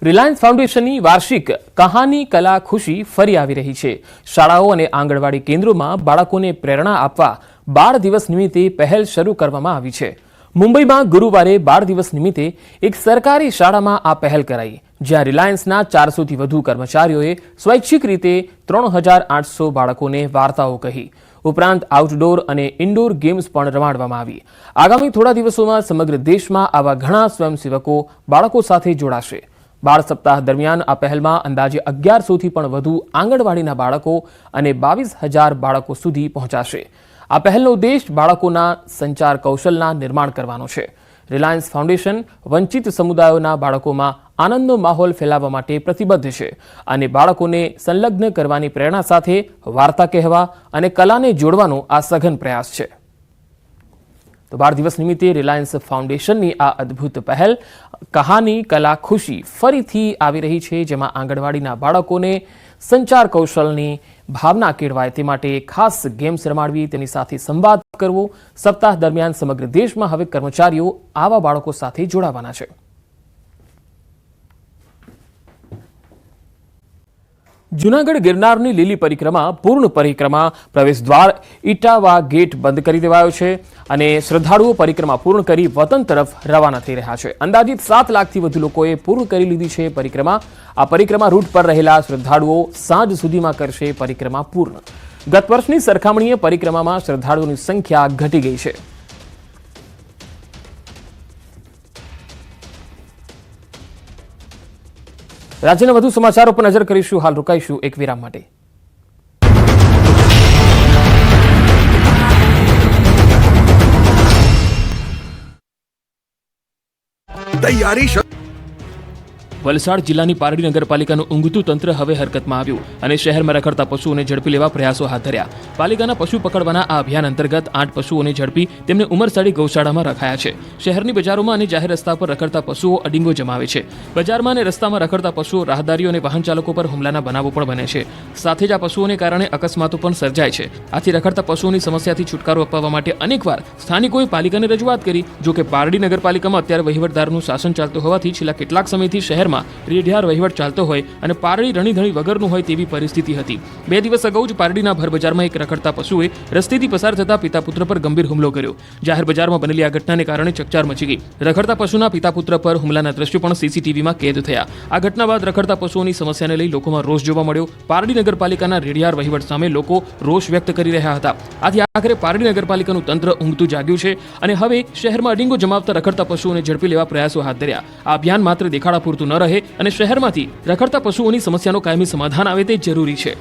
Reliance ફાઉન્ડેશનની વાર્ષિક કહાની કલા ખુશી ફરી આવી રહી છે। શાળાઓ અને આંગણવાડી કેન્દ્રોમાં બાળકોને પ્રેરણા આપવા બાળ દિવસ નિમિત્તે પહેલ શરૂ કરવામાં આવી છે। મુંબઈમાં ગુરુવારે બાળ દિવસ નિમિત્તે એક સરકારી શાળામાં આ પહેલ કરાઈ, જ્યાં રિલાયન્સના 400થી વધુ કર્મચારીઓએ સ્વૈચ્છિક રીતે 3800 બાળકોને વાર્તાઓ કહી। ઉપરાંત આઉટડોર અને ઇન્ડોર ગેમ્સ પણ રમાડવામાં આવી। આગામી થોડા દિવસોમાં સમગ્ર દેશમાં આવા ઘણા સ્વયંસેવકો બાળકો સાથે જોડાશે। બાળ સપ્તાહ દરમિયાન આ પહેલમાં અંદાજે 1100થી પણ વધુ આંગણવાડીના બાળકો અને 22,000 બાળકો સુધી પહોંચાશે। આ પહેલનો ઉદ્દેશ બાળકોના સંચાર કૌશલના નિર્માણ કરવાનો છે। રિલાયન્સ ફાઉન્ડેશન વંચિત સમુદાયોના બાળકોમાં આનંદનો માહોલ ફેલાવવા માટે પ્રતિબદ્ધ છે અને બાળકોને સંલગ્ન કરવાની પ્રેરણા સાથે વાર્તા કહેવા અને કલાને જોડવાનો આ સઘન પ્રયાસ છે। તો બાળ દિવસ નિમિત્તે રિલાયન્સ ફાઉન્ડેશનની આ અદ્ભુત પહેલ કહાની કલા ખુશી ફરીથી આવી રહી છે, જેમાં આંગણવાડીના બાળકોને સંચાર કૌશલની ભાવના કેળવાય તે માટે ખાસ ગેમ્સ રમાડવી, તેની સાથે સંવાદ કરવો। સપ્તાહ દરમિયાન સમગ્ર દેશમાં હવે કર્મચારીઓ આવા બાળકો સાથે જોડાવાના છે। જૂનાગઢ ગિરનારની લીલી પરિક્રમા પૂર્ણ પરિક્રમા પ્રવેશ દ્વાર ઇટાવા ગેટ બંધ કરી દેવાયો છે અને શ્રદ્ધાળુઓ પરિક્રમા પૂર્ણ કરી વતન તરફ રવાના થઈ રહ્યા છે। અંદાજિત 7 લાખથી વધુ લોકોએ પૂર્ણ કરી લીધી છે પરિક્રમા। આ પરિક્રમા રૂટ પર રહેલા શ્રદ્ધાળુઓ સાંજ સુધીમાં કરશે પરિક્રમા પૂર્ણ। ગત વર્ષની સરખામણીએ પરિક્રમામાં શ્રદ્ધાળુઓની સંખ્યા ઘટી ગઈ છે। રાજ્યના વધુ સમાચારો પર નજર કરીશું। હાલ રોકાઈશું એક વિરામ માટે। તૈયારી વલસાડ જિલ્લાની પારડી નગરપાલિકાનું ઊંઘતું તંત્ર હવે હરકતમાં આવ્યું અને શહેરમાં રખડતા પશુઓને ઝડપી લેવા પ્રયાસો હાથ ધર્યા। પાલિકાના પશુ પકડવાના આ અભિયાન અંતર્ગત 8 પશુઓને ઝડપી તેમને ઉમરસાડી ગૌશાળામાં રખાયા છે। શહેરની બજારોમાં અને જાહેર રસ્તા પર રખડતા પશુઓ અડીંગો જમાવે છે। બજારમાં અને રસ્તામાં રખડતા પશુઓ રાહદારીઓ અને વાહન ચાલકો પર હુમલાના બનાવો પણ બને છે। સાથે જ આ પશુઓને કારણે અકસ્માતો પણ સર્જાય છે। આથી રખડતા પશુઓની સમસ્યાથી છુટકારો અપાવવા માટે અનેકવાર સ્થાનિકોએ પાલિકાને રજૂઆત કરી। જો કે પારડી નગરપાલિકામાં અત્યારે વહીવટદારનું શાસન ચાલતું હોવાથી છેલ્લા કેટલાક સમયથી શહેરમાં રેઢિયાર વહીવટ ચાલતો હોય અને પારડી રણીધણી વગરનું હોય તેવી પરિસ્થિતિ હતી। 2 દિવસ અગાઉ જ પારડીના ભર બજારમાં એક રખડતા પશુએ રસ્તેથી પસાર થતા પિતા પુત્ર પર ગંભીર હુમલો કર્યો। જાહેર બજારમાં બનેલી આ ઘટનાને કારણે ચકચાર મચી ગઈ। રખડતા પશુના પિતા પુત્ર પર હુમલાના દ્રશ્યો પણ સીસીટીવીમાં કેદ થયા। આ ઘટના બાદ રખડતા પશુઓની સમસ્યાને લઈ લોકોમાં રોષ જોવા મળ્યો। પારડી નગરપાલિકાના રેઢિયાર વહીવટ સામે લોકો રોષ વ્યક્ત કરી રહ્યા હતા। આથી આખરે પારડી નગરપાલિકાનું તંત્ર ઊંઘતું જાગ્યું છે અને હવે શહેરમાં અડીંગો જમાવતા રખડતા પશુઓને ઝડપી લેવા પ્રયાસો હાથ ધર્યા। આ અભિયાન માત્ર દેખાડા પૂરતું ન રહે અને શહેરમાંથી રખડતા પશુઓની સમસ્યાનો કાયમી સમાધાન આવે તે જરૂરી છે।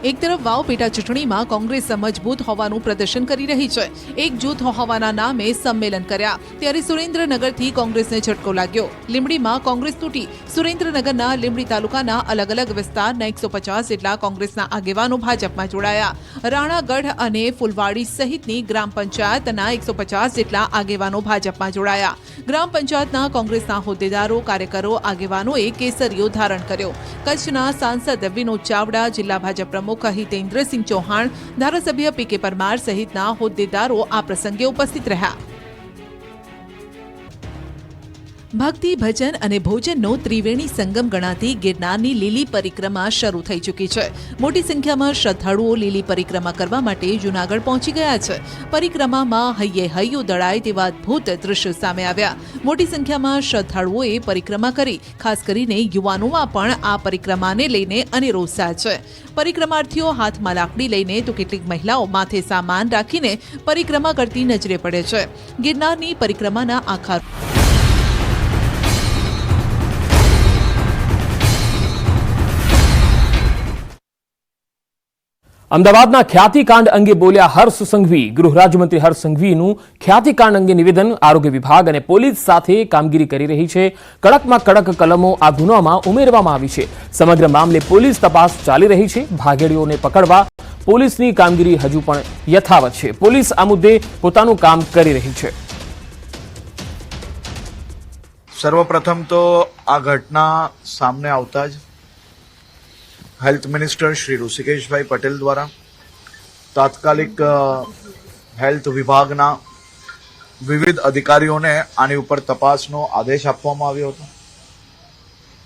એક તરફ વાવ પેટા ચૂંટણીમાં કોંગ્રેસ મજબૂત હોવાનું પ્રદર્શન કરી રહી છે। એક જૂથ હોવાના નામે સંમેલન કર્યા, ત્યારે સુરેન્દ્રનગરથી કોંગ્રેસને ઝટકો લાગ્યો। લીંબડીમાં કોંગ્રેસ તૂટી। સુરેન્દ્રનગરના લીંબડી તાલુકાના અલગ અલગ વિસ્તારના 150 જેટલા કોંગ્રેસના આગેવાનો ભાજપમાં જોડાયા। રાણાગઢ અને ફુલવાડી સહિતની ગ્રામ પંચાયતના 150 જેટલા આગેવાનો ભાજપમાં જોડાયા। ગ્રામ પંચાયતના કોંગ્રેસના હોદ્દેદારો, કાર્યકરો, આગેવાનોએ કેસરીઓ ધારણ કર્યો। કચ્છના સાંસદ વિનોદ ચાવડા, જિલ્લા ભાજપ પ્રમુખ હિતેન્દ્રસિંહ ચૌહાણ, ધારાસભ્ય પી કે પરમાર સહિતના હોદ્દેદારો આ પ્રસંગે ઉપસ્થિત રહ્યા। ભક્તિ, ભજન અને ભોજનનો ત્રિવેણી સંગમ ગણાતી ગિરનારની લીલી પરિક્રમા શરૂ થઈ ચૂકી છે। મોટી સંખ્યામાં શ્રદ્ધાળુઓ લીલી પરિક્રમા કરવા માટે જૂનાગઢ પહોંચી ગયા છે। પરિક્રમામાં હૈયે હૈયું દળાય તેવા અદ્ભુત દ્રશ્યો સામે આવ્યા। મોટી સંખ્યામાં શ્રદ્ધાળુઓએ પરિક્રમા કરી। ખાસ કરીને યુવાનોમાં પણ આ પરિક્રમાને લઈને અનેરો ઉત્સાહ છે। પરિક્રમાર્થીઓ હાથમાં લાકડી લઈને તો કેટલીક મહિલાઓ માથે સામાન રાખીને પરિક્રમા કરતી નજરે પડે છે। ગિરનારની પરિક્રમાના આખા અમદાવાદના ખ્યાતિકાંડ અંગે બોલ્યા હર્ષ સંઘવી। ગૃહ રાજ્યમંત્રી હર્ષ સંઘવીનું ખ્યાતિકાંડ અંગે નિવેદન। આરોગ્ય વિભાગ અને પોલીસ સાથે કામગીરી કરી રહી છે। કડકમાં કડક કલમો આ ગુનામાં ઉમેરવામાં આવી છે। સમગ્ર મામલે પોલીસ તપાસ ચાલી રહી છે। ભાગેડીઓને પકડવા પોલીસની કામગીરી હજુ પણ યથાવત છે। પોલીસ આ મુદ્દે પોતાનું કામ કરી રહી છે। સર્વપ્રથમ તો આ ઘટના સામે આવતા જ हेल्थ मिनिस्टर श्री ऋषिकेशभाई पटेल द्वारा तात्कालिक हेल्थ विभागना विविध अधिकारीओने आनी उपर तपासनो आदेश आपवामां आव्यो हतो।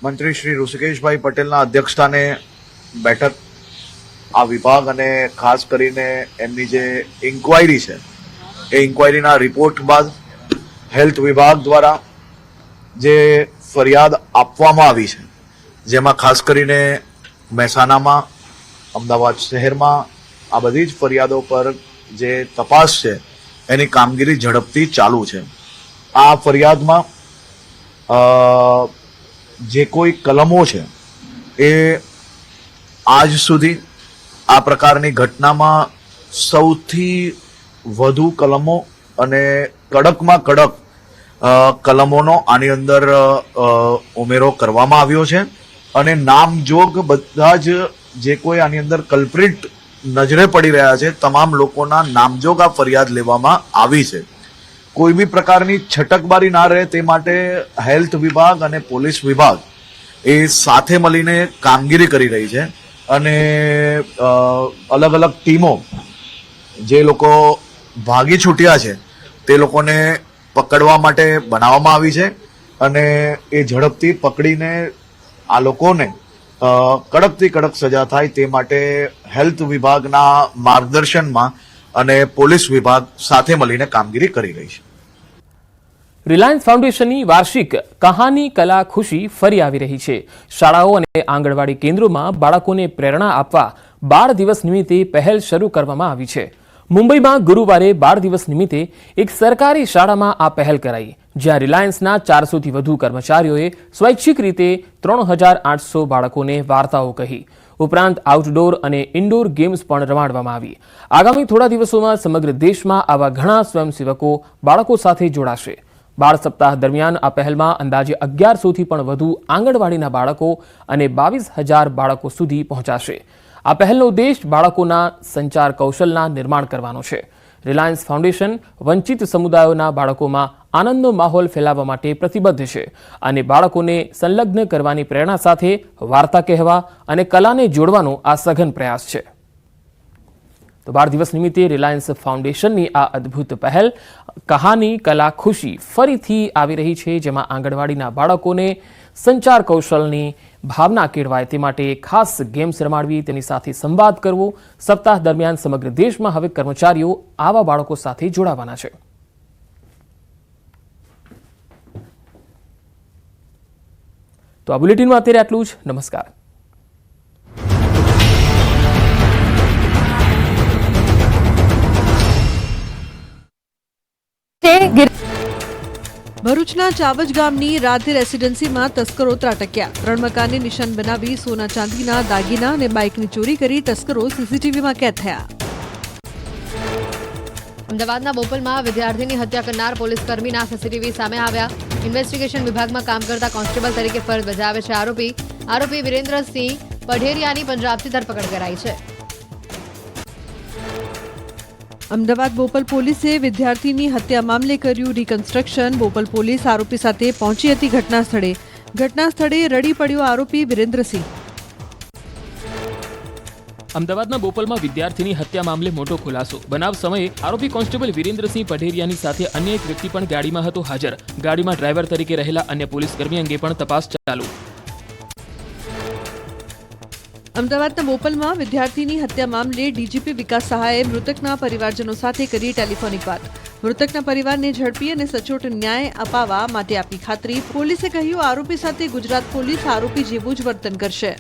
મંત્રી શ્રી ઋષિકેશભાઈ પટેલના અધ્યક્ષસ્થાને બેઠક આ વિભાગ અને ખાસ કરીને એમની જે ઇન્ક્વાયરી છે એ ઇન્ક્વાયરીના રિપોર્ટ બાદ હેલ્થ વિભાગ દ્વારા જે ફરિયાદ આપવામાં આવી છે, જેમાં ખાસ કરીને મહેસાણામાં, અમદાવાદ શહેરમાં આ બધી જ ફરિયાદો પર જે તપાસ છે એની કામગીરી ઝડપથી ચાલુ છે. આ ફરિયાદમાં જે કોઈ કલમો છે એ આજ સુધી આ પ્રકારની ઘટનામાં સૌથી વધુ કલમો અને કડકમાં કડક કલમોનો આની અંદર ઉમેરો કરવામાં આવ્યો છે અને નામજોગ બધા જ જે કોઈ આની અંદર કલ્પ્રિટ નજરે પડી રહ્યા છે તમામ લોકોના નામજોગ આ ફરિયાદ લેવામાં આવી છે. કોઈ બી પ્રકારની છટકબારી ના રહે તે માટે હેલ્થ વિભાગ અને પોલીસ વિભાગ એ સાથે મળીને કામગીરી કરી રહી છે અને અલગ અલગ ટીમો જે લોકો ભાગી છૂટ્યા છે તે લોકોને પકડવા માટે બનાવવામાં આવી છે અને એ ઝડપથી પકડીને આ લોકોને કડકથી કડક સજા થાય તે માટે હેલ્થ વિભાગના માર્ગદર્શનમાં અને પોલીસ વિભાગ સાથે મળીને કામગીરી કરી રહી છે. રિલાયન્સ ફાઉન્ડેશનની વાર્ષિક કહાની કલા ખુશી ફરી આવી રહી છે. શાળાઓ અને આંગણવાડી કેન્દ્રોમાં બાળકોને પ્રેરણા આપવા બાળ દિવસ નિમિત્તે પહેલ શરૂ કરવામાં આવી છે. મુંબઈમાં ગુરુવારે બાળ દિવસ નિમિત્તે એક સરકારી શાળામાં આ પહેલ કરાઈ, જ્યાં રિલાયન્સના 400થી વધુ કર્મચારીઓએ સ્વૈચ્છિક રીતે 3800 બાળકોને વાર્તાઓ કહી. ઉપરાંત આઉટડોર અને ઇન્ડોર ગેમ્સ પણ રમાડવામાં આવી. આગામી થોડા દિવસોમાં સમગ્ર દેશમાં આવા ઘણા સ્વયંસેવકો બાળકો સાથે જોડાશે. બાળ સપ્તાહ દરમિયાન આ પહેલમાં અંદાજે 1100થી પણ વધુ આંગણવાડીના બાળકો અને 22,000 બાળકો સુધી પહોંચાશે. આ પહેલનો ઉદ્દેશ બાળકોના સંચાર કૌશલના નિર્માણ કરવાનો છે. રિલાયન્સ ફાઉન્ડેશન વંચિત સમુદાયોના બાળકોમાં આનંદનો માહોલ ફેલાવવા માટે પ્રતિબદ્ધ છે અને બાળકોને સંલગ્ન કરવાની પ્રેરણા સાથે વાર્તા કહેવા અને કલાને જોડવાનો આ સઘન પ્રયાસ છે. તો બાળ દિવસ નિમિત્તે રિલાયન્સ ફાઉન્ડેશનની આ અદ્ભુત પહેલ કહાની કલા ખુશી ફરીથી આવી રહી છે, જેમાં આંગણવાડીના બાળકોને સંચાર કૌશલની ભાવના કેળવાય તે માટે ખાસ ગેમ્સ રમાડવી, તેની સાથે સંવાદ કરવો. સપ્તાહ દરમિયાન સમગ્ર દેશમાં હવે કર્મચારીઓ આવા બાળકો સાથે જોડાવાના છે. તો આ બુલેટિનમાં અત્યારે આટલું જ. નમસ્કાર. ભરૂચના ચાવજ ગામની રાધે રેસીડેન્સીમાં તસ્કરો ત્રાટક્યા. 3 મકાનને નિશાન બનાવી સોના ચાંદીના દાગીના અને બાઇકની ચોરી કરી તસ્કરો સીસીટીવીમાં કેદ થયા. અમદાવાદના બોપલમાં વિદ્યાર્થીની હત્યા કરનાર પોલીસકર્મીના સીસીટીવી સામે આવ્યા. ઇન્વેસ્ટિગેશન વિભાગમાં કામ કરતા કોન્સ્ટેબલ તરીકે ફરજ બજાવે છે આરોપી વિરેન્દ્રસિંહ પઢેરિયાની પંજાબથી ધરપકડ કરાઈ છે. અમદાવાદ બોપલ પોલીસે વિદ્યાર્થીની હત્યા મામલે કર્યું રિકન્સ્ટ્રક્શન. બોપલ પોલીસ આરોપી સાથે પહોંચી હતી ઘટના સ્થળે રડી પડ્યો આરોપી વિરેન્દ્રસિંહ. અમદાવાદના બોપલમાં વિદ્યાર્થીની હત્યા મામલે મોટો ખુલાસો. બનાવ સમયે આરોપી કોન્સ્ટેબલ વિરેન્દ્રસિંહ પઢેરિયાની સાથે અન્ય એક વ્યક્તિ પણ ગાડીમાં હતો હાજર. ગાડીમાં ડ્રાઈવર તરીકે રહેલા અન્ય પોલીસકર્મી અંગે પણ તપાસ ચાલુ. અમદાવાદના બોપલમાં વિદ્યાર્થીની હત્યા મામલે ડીજીપી વિકાસ સહાયે મૃતકના પરિવારજનો સાથે કરી ટેલિફોનિક વાત. મૃતકના પરિવારને ઝડપી અને સચોટ ન્યાય અપાવવા માટે આપી ખાતરી. પોલીસે કહ્યું, આરોપી સાથે ગુજરાત પોલીસ આરોપી જેવું જ વર્તન કરશે.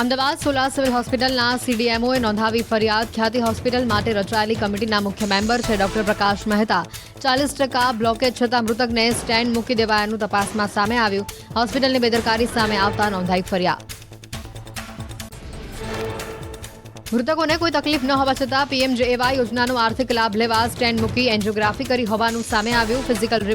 અમદાવાદ સોલા સિવિલ હોસ્પિટલના સીડીએમઓએ નોંધાવી ફરિયાદ. ખ્યાતિ હોસ્પિટલ માટે રચાયેલી કમિટીના મુખ્ય મેમ્બર છે ડોક્ટર પ્રકાશ મહેતા. 40% બ્લોકેજ છતાં મૃતકને સ્ટેન્ડ મૂકી દેવાયાનું તપાસમાં સામે આવ્યું. હોસ્પિટલની બેદરકારી સામે આવતા નોંધાઈ ફરિયાદ. મૃતકોને કોઈ તકલીફ ન હોવા છતાં પીએમજેએવાય યોજનાનો આર્થિક લાભ લેવા સ્ટેન્ડ મૂકી એન્જિયોગ્રાફી કરી હોવાનું સામે આવ્યું. Physical report